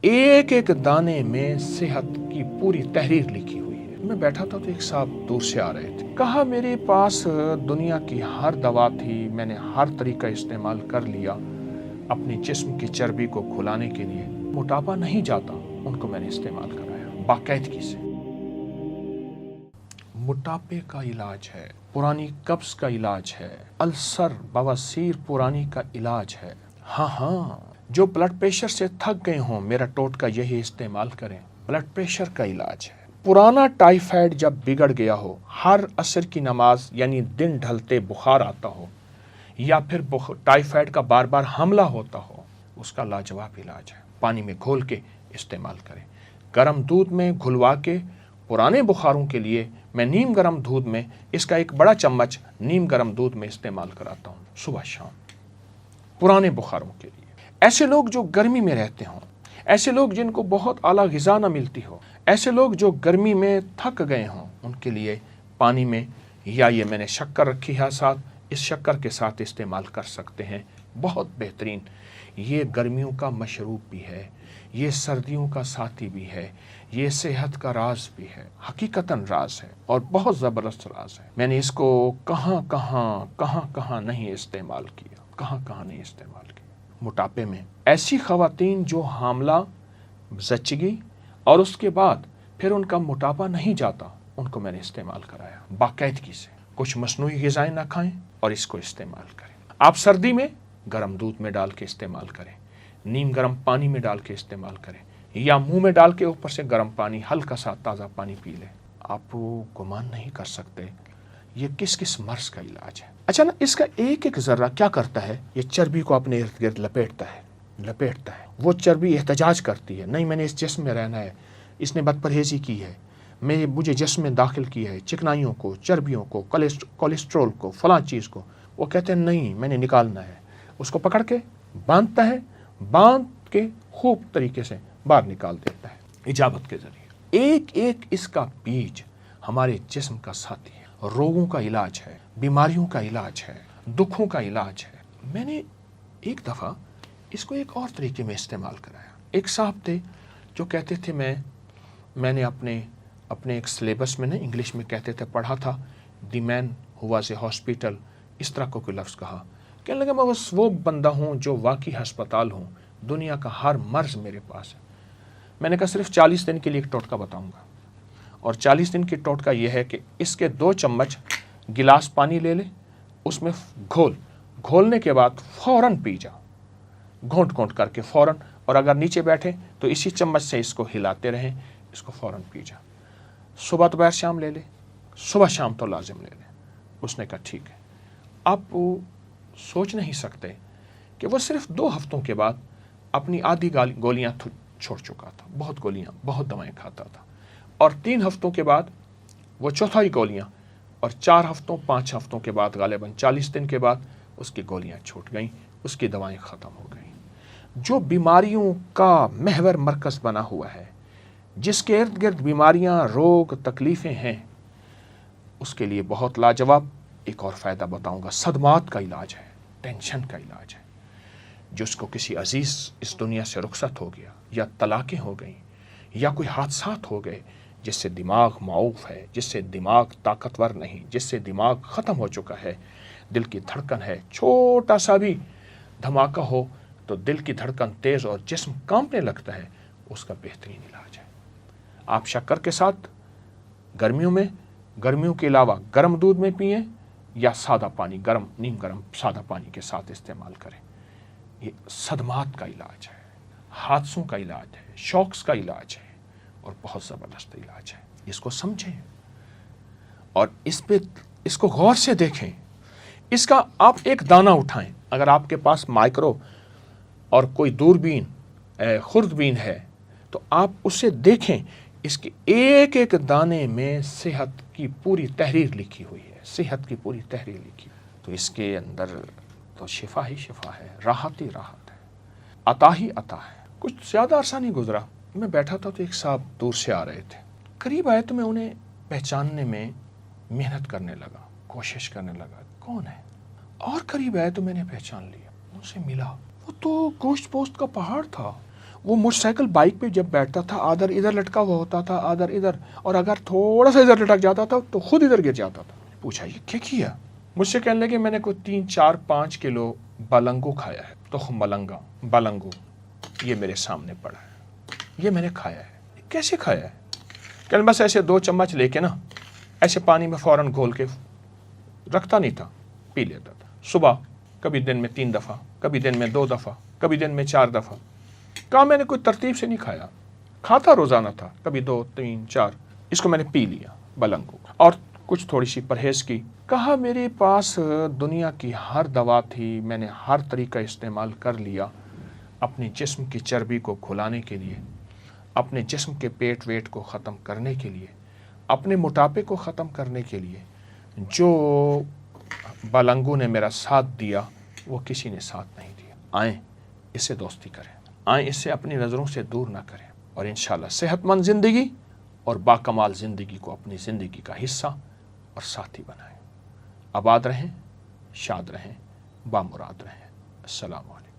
एक एक दाने में सेहत की पूरी तहरीर लिखी हुई है। मैं बैठा था तो एक साहब दूर से आ रहे थे। कहा मेरे पास दुनिया की हर दवा थी, मैंने हर तरीका इस्तेमाल कर लिया अपने जिस्म की चर्बी को खुलाने के लिए, मोटापा नहीं जाता। उनको मैंने इस्तेमाल कराया बाकायदगी से। मोटापे का इलाज है, पुरानी कब्ज का इलाज है, अल्सर बवासीर पुरानी का इलाज है। हाँ, जो ब्लड प्रेशर से थक गए हों, मेरा टोटका यही इस्तेमाल करें, ब्लड प्रेशर का इलाज है। पुराना टाइफाइड जब बिगड़ गया हो, हर असर की नमाज यानी दिन ढलते बुखार आता हो, या फिर टाइफाइड का बार बार हमला होता हो, उसका लाजवाब इलाज है। पानी में घोल के इस्तेमाल करें। गर्म दूध में घुलवा के पुराने बुखारों के लिए मैं नीम गर्म दूध में इसका एक बड़ा चम्मच नीम गर्म दूध में इस्तेमाल कराता हूँ सुबह शाम, पुराने बुखारों के लिए। ऐसे लोग जो गर्मी में रहते हों, ऐसे लोग जिनको बहुत आला ग़िज़ा न मिलती हो, ऐसे लोग जो गर्मी में थक गए हों, उनके लिए पानी में या ये मैंने शक्कर रखी है साथ, इस शक्कर के साथ इस्तेमाल कर सकते हैं। बहुत बेहतरीन। ये गर्मियों का मशरूब भी है, ये सर्दियों का साथी भी है, ये सेहत का राज भी है, हकीकतन राज है और बहुत ज़बरदस्त राज है। मैंने इसको कहाँ कहाँ नहीं इस्तेमाल किया, कहाँ नहीं इस्तेमाल किया। मोटापे में ऐसी ख़वातीन जो हामला, ज़च्चगी और उसके बाद फिर उनका मोटापा नहीं जाता, उनको मैंने इस्तेमाल कराया बाकायदगी से। कुछ मसनूई ग़िज़ाएँ ना खाएं और इसको इस्तेमाल करें। आप सर्दी में गर्म दूध में डाल के इस्तेमाल करें, नीम गर्म पानी में डाल के इस्तेमाल करें, या मुंह में डाल के ऊपर से गर्म पानी, हल्का सा ताज़ा पानी पी लें। आप गुमान नहीं कर सकते ये किस किस मर्ज़ का इलाज है। अच्छा ना, इसका एक एक ज़र्रा क्या करता है, ये चर्बी को अपने इर्द गिर्द लपेटता है। वो चर्बी एहतजाज करती है, नहीं मैंने इस जिस्म में रहना है, इसने बदपरहेज़ी की है, मुझे जिस्म में दाखिल किया है चिकनाइयों को, चर्बियों को, कोलेस्ट्रॉल को, फलां चीज़ को। वो कहते हैं नहीं मैंने निकालना है। उसको पकड़ के बांधता है, बांध के खूब तरीके से बाहर निकाल देता है इजाबत के ज़रिए। एक एक इसका बीज हमारे जिस्म का साथी है, रोगों का इलाज है, बीमारियों का इलाज है, दुखों का इलाज है। मैंने एक दफ़ा इसको एक और तरीके में इस्तेमाल कराया। एक साहब थे जो कहते थे, मैंने अपने एक सिलेबस में ना इंग्लिश में कहते थे पढ़ा था, the man who was a hospital, इस तरह को कोई लफ्ज़ कहा। कहने लगा मैं बस वो बंदा हूँ जो वाकई हस्पताल हूँ, दुनिया का हर मर्ज़ मेरे पास है। मैंने कहा सिर्फ 40 दिन के लिए एक टोटका बताऊँगा, और 40 दिन की टोटका ये है कि इसके 2 चम्मच गिलास पानी ले ले, उसमें घोलने के बाद फ़ौरन पी जा, घोंट करके फ़ौरन, और अगर नीचे बैठे तो इसी चम्मच से इसको हिलाते रहें, इसको फ़ौरन पी जा। सुबह दोपहर शाम ले ले, सुबह शाम तो लाजिम ले ले। उसने कहा ठीक है। आप सोच नहीं सकते कि वो सिर्फ 2 हफ्तों के बाद अपनी आधी गोलियां छोड़ चुका था, बहुत गोलियां, बहुत दवाएं खाता था, और 3 हफ्तों के बाद वो चौथाई गोलियां, और 4 हफ्तों 5 हफ्तों के बाद गालिबन 40 दिन के बाद उसकी गोलियां छूट गईं, उसकी दवाएं ख़त्म हो गईं। जो बीमारियों का महवर मरकज़ बना हुआ है, जिसके इर्द गिर्द बीमारियां, रोग, तकलीफ़ें हैं, उसके लिए बहुत लाजवाब एक और फ़ायदा बताऊंगा। सदमात का इलाज है, टेंशन का इलाज है। जिसको किसी अजीज़ इस दुनिया से रुखसत हो गया, या तलाक़ें हो गई, या कोई हादसात हो गए, जिससे दिमाग माऊफ है, जिससे दिमाग ताकतवर नहीं, जिससे दिमाग ख़त्म हो चुका है, दिल की धड़कन है, छोटा सा भी धमाका हो तो दिल की धड़कन तेज़ और जिस्म कांपने लगता है, उसका बेहतरीन इलाज है। आप शक्कर के साथ गर्मियों के अलावा गर्म दूध में पिएं, या सादा पानी, नीम गर्म सादा पानी के साथ इस्तेमाल करें। ये सदमात का इलाज है, हादसों का इलाज है, शॉक्स का इलाज है, और बहुत ज़बरदस्त इलाज है। इसको समझें और इसको गौर से देखें। इसका आप एक दाना उठाएं, अगर आपके पास माइक्रो और कोई दूरबीन, खुर्दबीन है, तो आप उससे देखें, इसके एक एक दाने में सेहत की पूरी तहरीर लिखी हुई है, सेहत की पूरी तहरीर लिखी। तो इसके अंदर तो शिफा ही शिफा है, राहत ही राहत है, अता ही अता है। कुछ ज़्यादा अरसा नहीं गुजरा, मैं बैठा था तो एक साहब दूर से आ रहे थे। करीब आए तो मैं उन्हें पहचानने में मेहनत करने लगा, कोशिश करने लगा कौन है, और करीब आए तो मैंने पहचान लिया, उनसे मिला। वो तो गोश्त पोस्ट का पहाड़ था, وہ موٹر سائیکل بائک پہ جب بیٹھتا تھا آدھر ادھر لٹکا ہوا ہوتا تھا آدھر ادھر، اور اگر تھوڑا سا ادھر لٹک جاتا تھا تو خود ادھر گر جاتا تھا۔ پوچھا یہ کیا کیا؟ مجھ سے کہنے لگے میں نے کوئی 3 4 5 کلو بلنگو کھایا ہے، تخم ملنگا بلنگو، یہ میرے سامنے پڑا ہے، یہ میں نے کھایا ہے۔ کیسے کھایا ہے؟ کہ بس ایسے 2 چمچ لے کے نا ایسے پانی میں فوراً گھول کے رکھتا نہیں تھا، پی لیتا تھا۔ صبح کبھی دن میں 3 دفعہ، کبھی دن میں 2 دفعہ، کبھی دن میں 4 دفعہ۔ کہا میں نے کوئی ترتیب سے نہیں کھایا، کھاتا روزانہ تھا، کبھی 2 3 4، اس کو میں نے پی لیا بلنگو، اور کچھ تھوڑی سی پرہیز کی۔ کہا میرے پاس دنیا کی ہر دوا تھی، میں نے ہر طریقہ استعمال کر لیا اپنے جسم کی چربی کو کھلانے کے لیے، اپنے جسم کے پیٹ ویٹ کو ختم کرنے کے لیے، اپنے موٹاپے کو ختم کرنے کے لیے۔ جو بلنگو نے میرا ساتھ دیا وہ کسی نے ساتھ نہیں دیا۔ آئیں اس سے دوستی کریں، آئیں اس سے اپنی نظروں سے دور نہ کریں، اور انشاءاللہ صحت مند زندگی اور باکمال زندگی کو اپنی زندگی کا حصہ اور ساتھی بنائیں۔ آباد رہیں، شاد رہیں، بامراد رہیں۔ السلام علیکم۔